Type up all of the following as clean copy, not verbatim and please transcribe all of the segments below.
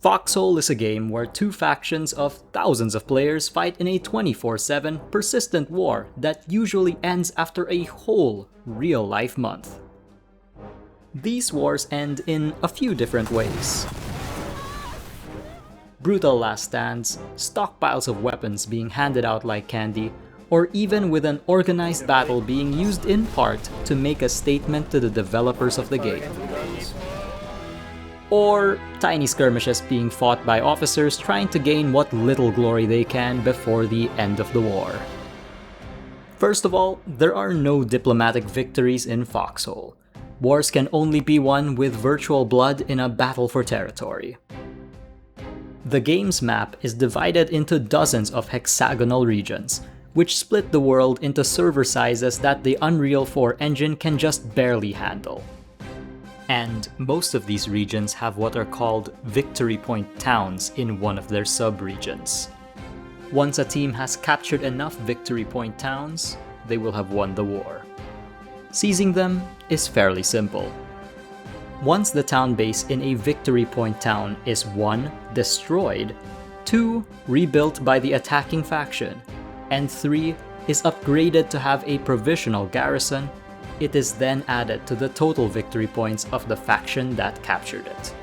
Foxhole is a game where two factions of thousands of players fight in a 24/7 persistent war that usually ends after a whole real-life month. These wars end in a few different ways. Brutal last stands, stockpiles of weapons being handed out like candy, or even with an organized battle being used in part to make a statement to the developers of the game. Or tiny skirmishes being fought by officers trying to gain what little glory they can before the end of the war. First of all, there are no diplomatic victories in Foxhole. Wars can only be won with virtual blood in a battle for territory. The game's map is divided into dozens of hexagonal regions, which split the world into server sizes that the Unreal 4 engine can just barely handle. And most of these regions have what are called victory point towns in one of their sub-regions. Once a team has captured enough victory point towns, they will have won the war. Seizing them is fairly simple. Once the town base in a victory point town is 1. Destroyed, 2. Rebuilt by the attacking faction, and 3. Is upgraded to have a provisional garrison, it is then added to the total victory points of the faction that captured it.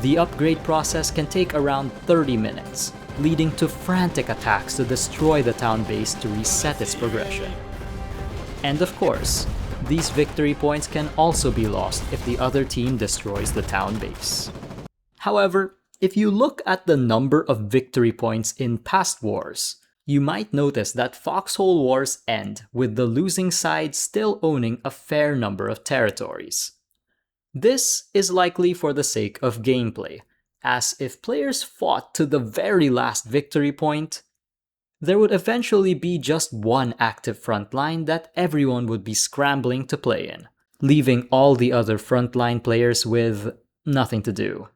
The upgrade process can take around 30 minutes, leading to frantic attacks to destroy the town base to reset its progression. And of course, these victory points can also be lost if the other team destroys the town base. However, if you look at the number of victory points in past wars, you might notice that Foxhole wars end with the losing side still owning a fair number of territories. This is likely for the sake of gameplay, as if players fought to the very last victory point, there would eventually be just one active front line that everyone would be scrambling to play in, leaving all the other frontline players with nothing to do.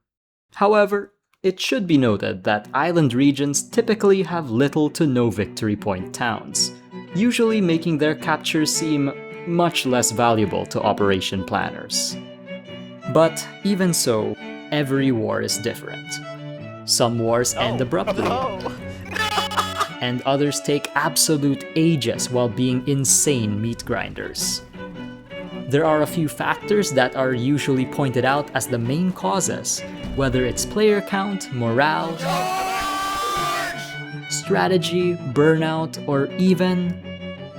However, it should be noted that island regions typically have little to no victory point towns, usually making their capture seem much less valuable to operation planners. But even so, every war is different. Some wars end abruptly, and others take absolute ages while being insane meat grinders. There are a few factors that are usually pointed out as the main causes, whether it's player count, morale, strategy, burnout, or even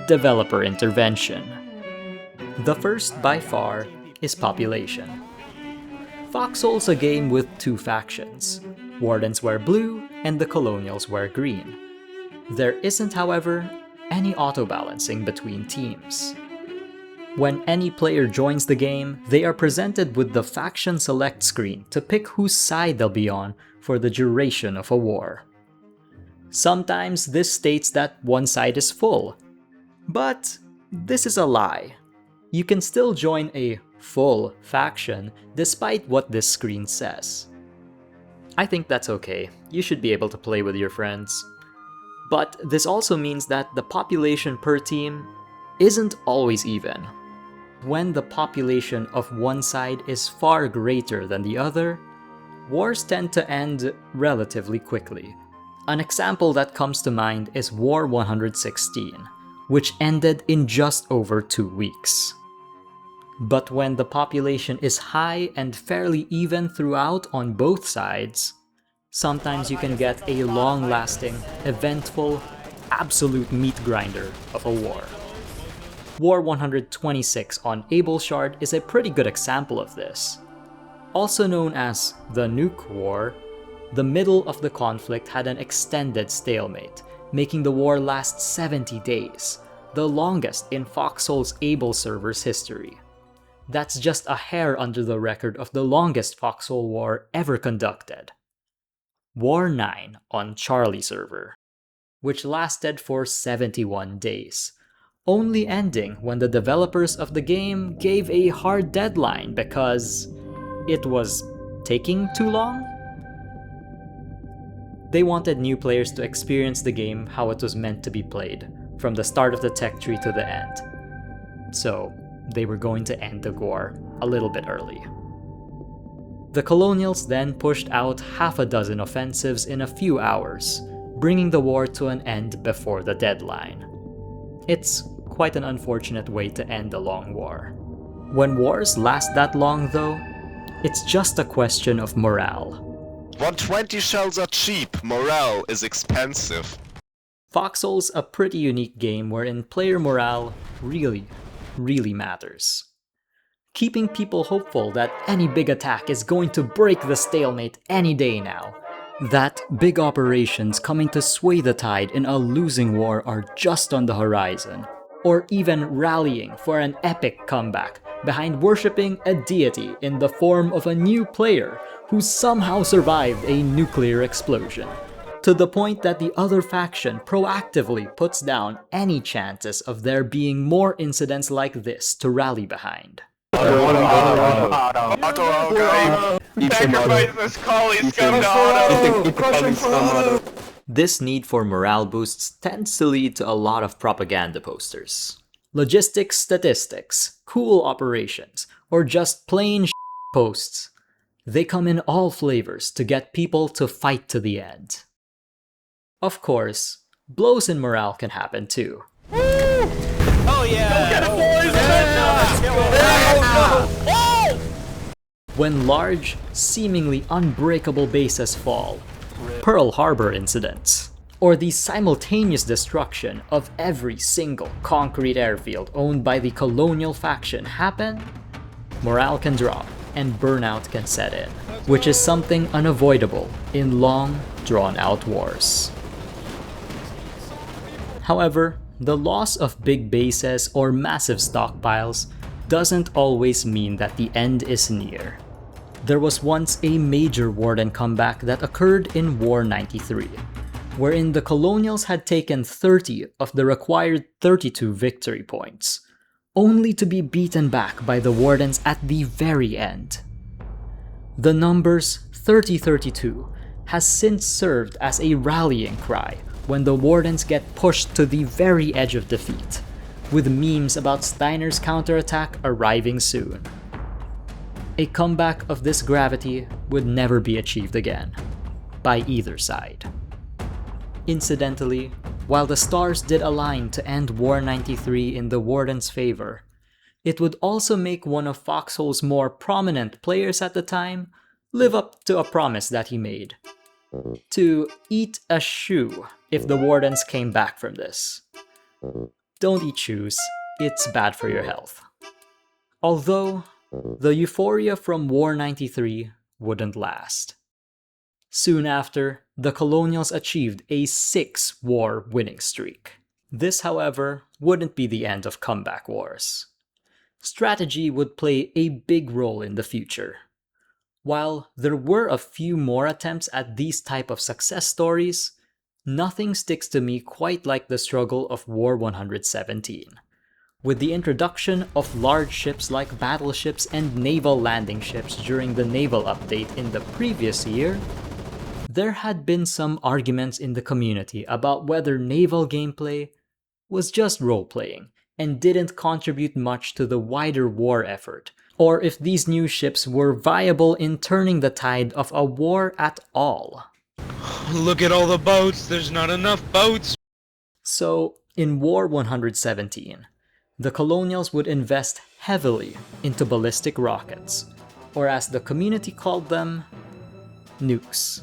developer intervention. The first, by far, is population. Foxhole's a game with two factions. Wardens wear blue, and the Colonials wear green. There isn't, however, any auto-balancing between teams. When any player joins the game, they are presented with the faction select screen to pick whose side they'll be on for the duration of a war. Sometimes this states that one side is full, but this is a lie. You can still join a full faction despite what this screen says. I think that's okay, you should be able to play with your friends. But this also means that the population per team isn't always even. When the population of one side is far greater than the other, wars tend to end relatively quickly. An example that comes to mind is War 116, which ended in just over 2 weeks. But when the population is high and fairly even throughout on both sides, sometimes you can get a long-lasting, eventful, absolute meat grinder of a war. War 126 on Ableshard is a pretty good example of this. Also known as the Nuke War, the middle of the conflict had an extended stalemate, making the war last 70 days, the longest in Foxhole's Able server's history. That's just a hair under the record of the longest Foxhole war ever conducted. War 9 on Charlie server, which lasted for 71 days, only ending when the developers of the game gave a hard deadline because it was taking too long? They wanted new players to experience the game how it was meant to be played, from the start of the tech tree to the end. So, they were going to end the war a little bit early. The Colonials then pushed out half a dozen offensives in a few hours, bringing the war to an end before the deadline. It's quite an unfortunate way to end a long war. When wars last that long, though, it's just a question of morale. 120 shells are cheap, morale is expensive. Foxhole's a pretty unique game wherein player morale really matters. Keeping people hopeful that any big attack is going to break the stalemate any day now. That big operations coming to sway the tide in a losing war are just on the horizon. Or even rallying for an epic comeback behind worshipping a deity in the form of a new player who somehow survived a nuclear explosion, to the point that the other faction proactively puts down any chances of there being more incidents like this to rally behind. This need for morale boosts tends to lead to a lot of propaganda posters. Logistics statistics, cool operations, or just plain posts. They come in all flavors to get people to fight to the end. Of course, blows in morale can happen too. Oh yeah! Go get it, boys! When large, seemingly unbreakable bases fall, Pearl Harbor incidents, or the simultaneous destruction of every single concrete airfield owned by the colonial faction happen, morale can drop and burnout can set in, which is something unavoidable in long, drawn-out wars. However, the loss of big bases or massive stockpiles doesn't always mean that the end is near. There was once a major Warden comeback that occurred in War 93, wherein the Colonials had taken 30 of the required 32 victory points, only to be beaten back by the Wardens at the very end. The numbers 30-32 has since served as a rallying cry when the Wardens get pushed to the very edge of defeat, with memes about Steiner's counterattack arriving soon. A comeback of this gravity would never be achieved again, by either side. Incidentally, while the stars did align to end War 93 in the Warden's favor, it would also make one of Foxhole's more prominent players at the time live up to a promise that he made: to eat a shoe if the Wardens came back from this. Don't eat shoes, it's bad for your health. Although, the euphoria from War 93 wouldn't last. Soon after, the Colonials achieved a 6-war winning streak. This, however, wouldn't be the end of comeback wars. Strategy would play a big role in the future. While there were a few more attempts at these type of success stories, nothing sticks to me quite like the struggle of War 117. With the introduction of large ships like battleships and naval landing ships during the naval update in the previous year, there had been some arguments in the community about whether naval gameplay was just role-playing and didn't contribute much to the wider war effort, or if these new ships were viable in turning the tide of a war at all. Look at all the boats, there's not enough boats! So, in War 117, the Colonials would invest heavily into ballistic rockets, or as the community called them, nukes.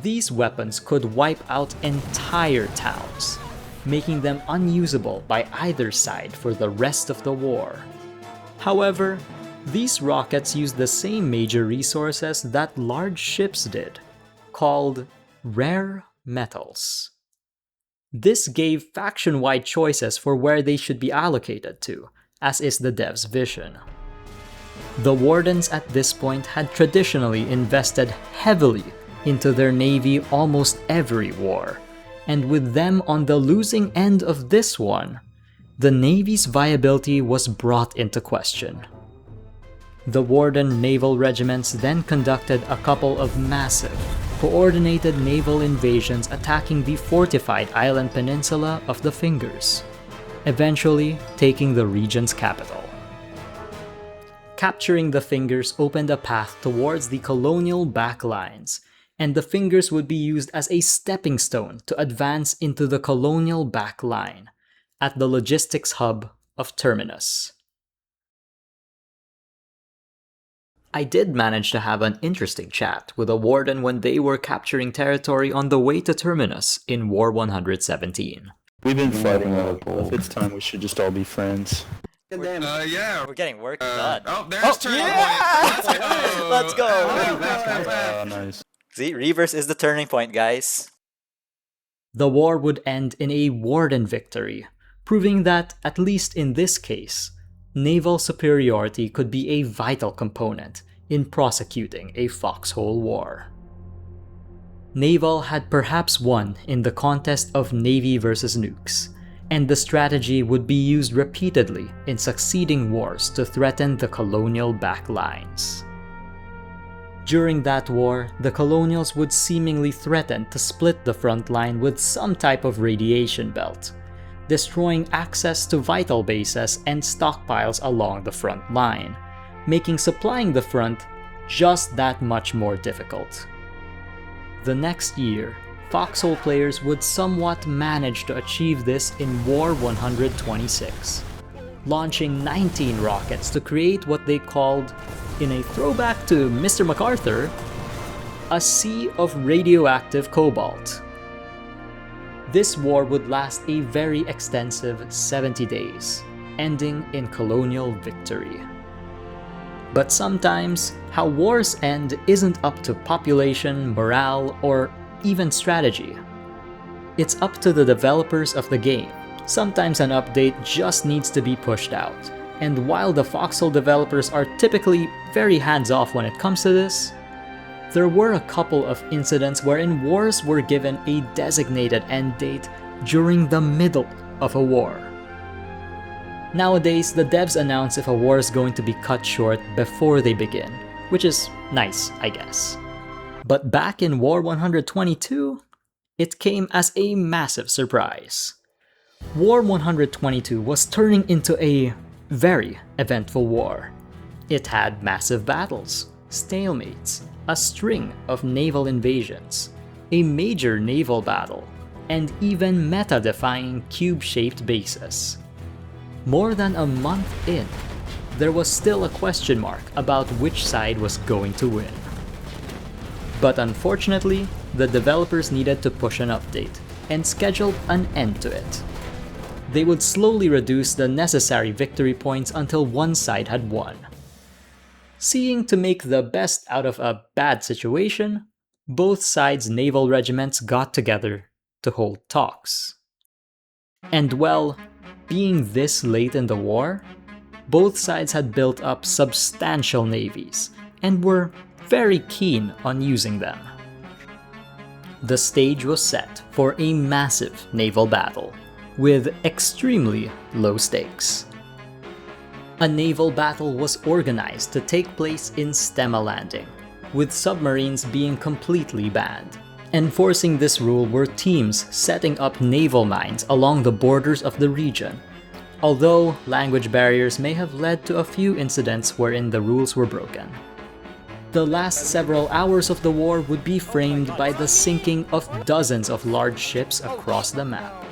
These weapons could wipe out entire towns, making them unusable by either side for the rest of the war. However, these rockets used the same major resources that large ships did, called rare metals. This gave faction-wide choices for where they should be allocated to, as is the dev's vision. The Wardens at this point had traditionally invested heavily into their navy almost every war, and with them on the losing end of this one, the navy's viability was brought into question. The Warden naval regiments then conducted a couple of massive, coordinated naval invasions attacking the fortified island peninsula of the Fingers, eventually taking the region's capital. Capturing the Fingers opened a path towards the colonial backlines, and the Fingers would be used as a stepping stone to advance into the colonial backline at the logistics hub of Terminus. I did manage to have an interesting chat with a warden when they were capturing territory on the way to Terminus in War 117. We've been fighting if it's time, we should just all be friends. Yeah. We're getting work done. Oh, there's turning point. Let's go! Oh, nice. See, Reverse is the turning point, guys. The war would end in a warden victory, proving that, at least in this case, naval superiority could be a vital component in prosecuting a Foxhole war. Naval had perhaps won in the contest of Navy versus nukes, and the strategy would be used repeatedly in succeeding wars to threaten the colonial backlines. During that war, the colonials would seemingly threaten to split the front line with some type of radiation belt, destroying access to vital bases and stockpiles along the front line, making supplying the front just that much more difficult. The next year, Foxhole players would somewhat manage to achieve this in War 126, launching 19 rockets to create what they called, in a throwback to Mr. MacArthur, a sea of radioactive cobalt. This war would last a very extensive 70 days, ending in colonial victory. But sometimes, how wars end isn't up to population, morale, or even strategy. It's up to the developers of the game. Sometimes an update just needs to be pushed out, and while the Foxhole developers are typically very hands-off when it comes to this, there were a couple of incidents wherein wars were given a designated end date during the middle of a war. Nowadays, the devs announce if a war is going to be cut short before they begin, which is nice, I guess. But back in War 122, it came as a massive surprise. War 122 was turning into a very eventful war. It had massive battles, stalemates, a string of naval invasions, a major naval battle, and even meta-defying cube-shaped bases. More than a month in, there was still a question mark about which side was going to win. But unfortunately, the developers needed to push an update and scheduled an end to it. They would slowly reduce the necessary victory points until one side had won. Seeing to make the best out of a bad situation, both sides' naval regiments got together to hold talks. And well, being this late in the war, both sides had built up substantial navies and were very keen on using them. The stage was set for a massive naval battle with extremely low stakes. A naval battle was organized to take place in Stemma Landing, with submarines being completely banned. Enforcing this rule were teams setting up naval mines along the borders of the region, although language barriers may have led to a few incidents wherein the rules were broken. The last several hours of the war would be framed by the sinking of dozens of large ships across the map.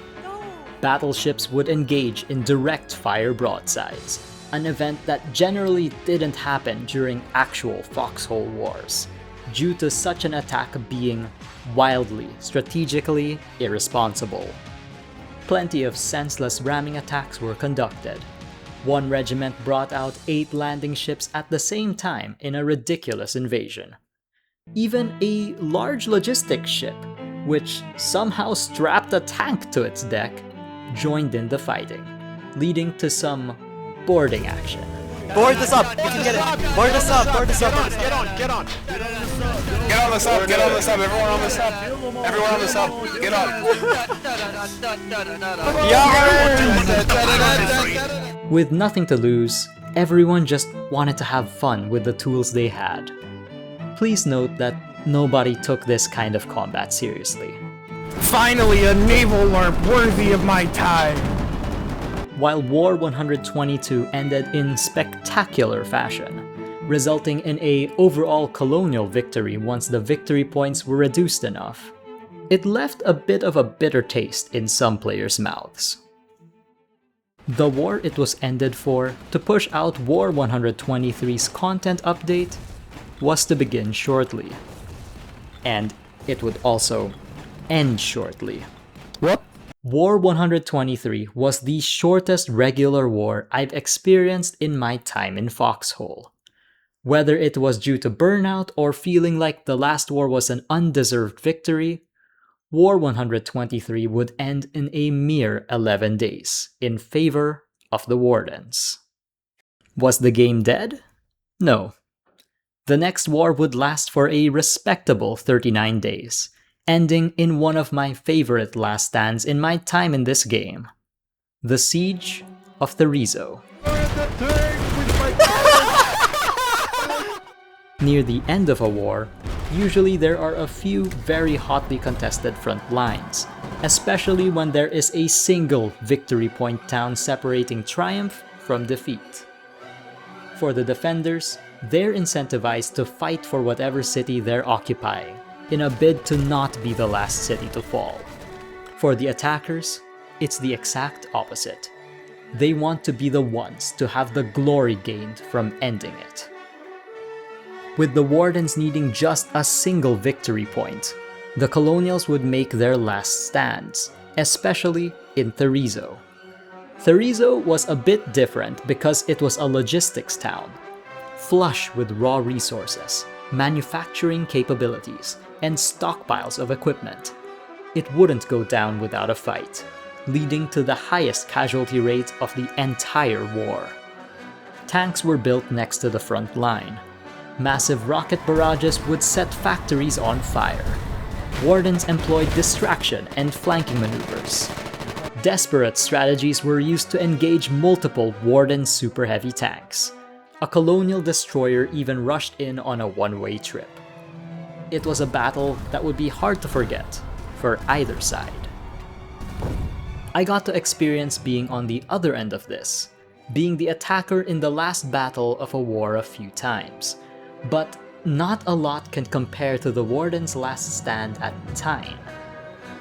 Battleships would engage in direct fire broadsides, an event that generally didn't happen during actual Foxhole wars, due to such an attack being wildly, strategically irresponsible. Plenty of senseless ramming attacks were conducted. One regiment brought out 8 landing ships at the same time in a ridiculous invasion. Even a large logistics ship, which somehow strapped a tank to its deck, joined in the fighting, leading to some boarding action. Board this up! We can get it! Board this up! Board this up! Get on! Get on this up! Get on this up! Everyone on this up! Everyone on this up! Get on! With nothing to lose, everyone just wanted to have fun with the tools they had. Please note that nobody took this kind of combat seriously. Finally, a naval LARP worthy of my time! While War 122 ended in spectacular fashion, resulting in a overall colonial victory once the victory points were reduced enough. It left a bit of a bitter taste in some players' mouths. The war it was ended for, to push out War 123's content update, was to begin shortly. And it would also end shortly. What? War 123 was the shortest regular war I've experienced in my time in Foxhole. Whether it was due to burnout or feeling like the last war was an undeserved victory, War 123 would end in a mere 11 days, in favor of the Wardens. Was the game dead? No. The next war would last for a respectable 39 days, ending in one of my favorite last stands in my time in this game, the Siege of Therizo. Near the end of a war, usually there are a few very hotly contested front lines, especially when there is a single victory point town separating triumph from defeat. For the defenders, they're incentivized to fight for whatever city they're occupying, in a bid to not be the last city to fall. For the attackers, it's the exact opposite. They want to be the ones to have the glory gained from ending it. With the Wardens needing just a single victory point, the Colonials would make their last stands, especially in Therizo. Therizo was a bit different because it was a logistics town, flush with raw resources, manufacturing capabilities, and stockpiles of equipment. It wouldn't go down without a fight, leading to the highest casualty rate of the entire war. Tanks were built next to the front line. Massive rocket barrages would set factories on fire. Wardens employed distraction and flanking maneuvers. Desperate strategies were used to engage multiple Warden super heavy tanks. A colonial destroyer even rushed in on a one-way trip. It was a battle that would be hard to forget for either side. I got to experience being on the other end of this, being the attacker in the last battle of a war a few times. But not a lot can compare to the Warden's last stand at Tyne.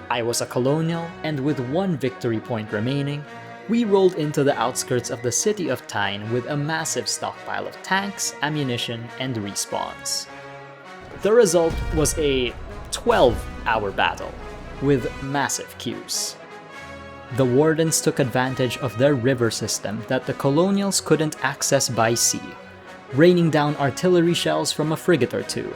I was a colonial, and with one victory point remaining, we rolled into the outskirts of the city of Tyne with a massive stockpile of tanks, ammunition, and respawns. The result was a 12-hour battle, with massive queues. The Wardens took advantage of their river system that the Colonials couldn't access by sea, raining down artillery shells from a frigate or two.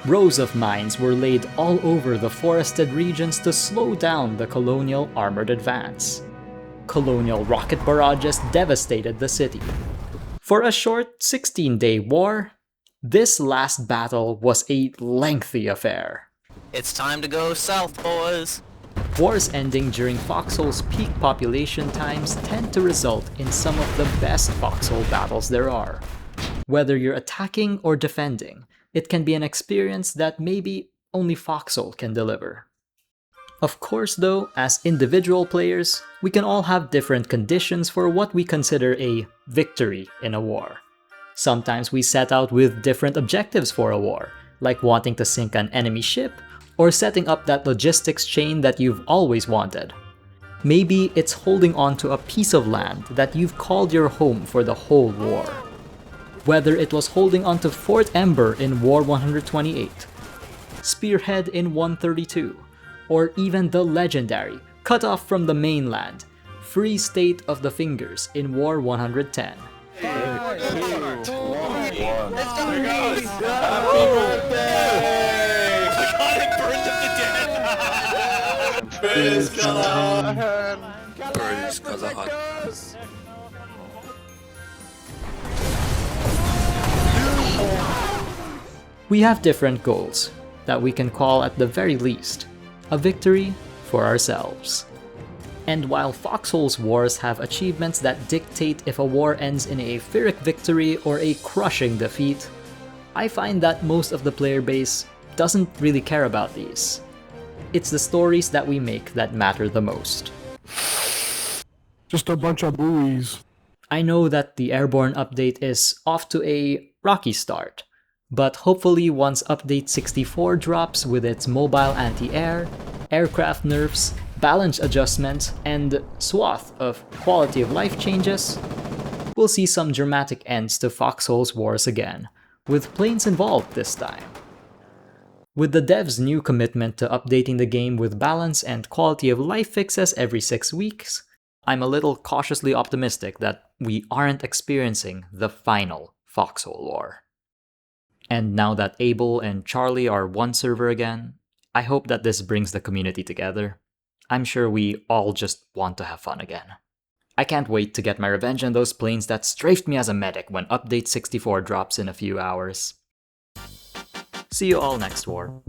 Rows of mines were laid all over the forested regions to slow down the Colonial armored advance. Colonial rocket barrages devastated the city. For a short 16-day war, this last battle was a lengthy affair. It's time to go south, boys. Wars ending during Foxhole's peak population times tend to result in some of the best Foxhole battles there are. Whether you're attacking or defending, it can be an experience that maybe only Foxhole can deliver. Of course though, as individual players, we can all have different conditions for what we consider a victory in a war. Sometimes we set out with different objectives for a war, like wanting to sink an enemy ship, or setting up that logistics chain that you've always wanted. Maybe it's holding on to a piece of land that you've called your home for the whole war. Whether it was holding onto Fort Ember in War 128, Spearhead in 132, or even the legendary, cut off from the mainland, Free State of the Fingers in War 110. Praise God. Praise God. We have different goals that we can call at the very least a victory for ourselves. And while Foxhole's wars have achievements that dictate if a war ends in a Pyrrhic victory or a crushing defeat, I find that most of the player base doesn't really care about these. It's the stories that we make that matter the most. Just a bunch of buoys. I know that the Airborne update is off to a rocky start. But hopefully once Update 64 drops with its mobile anti-air, aircraft nerfs, balance adjustments, and swath of quality of life changes, we'll see some dramatic ends to Foxhole's wars again, with planes involved this time. With the devs' new commitment to updating the game with balance and quality of life fixes every 6 weeks, I'm a little cautiously optimistic that we aren't experiencing the final Foxhole war. And now that Abel and Charlie are one server again, I hope that this brings the community together. I'm sure we all just want to have fun again. I can't wait to get my revenge on those planes that strafed me as a medic when Update 64 drops in a few hours. See you all next war.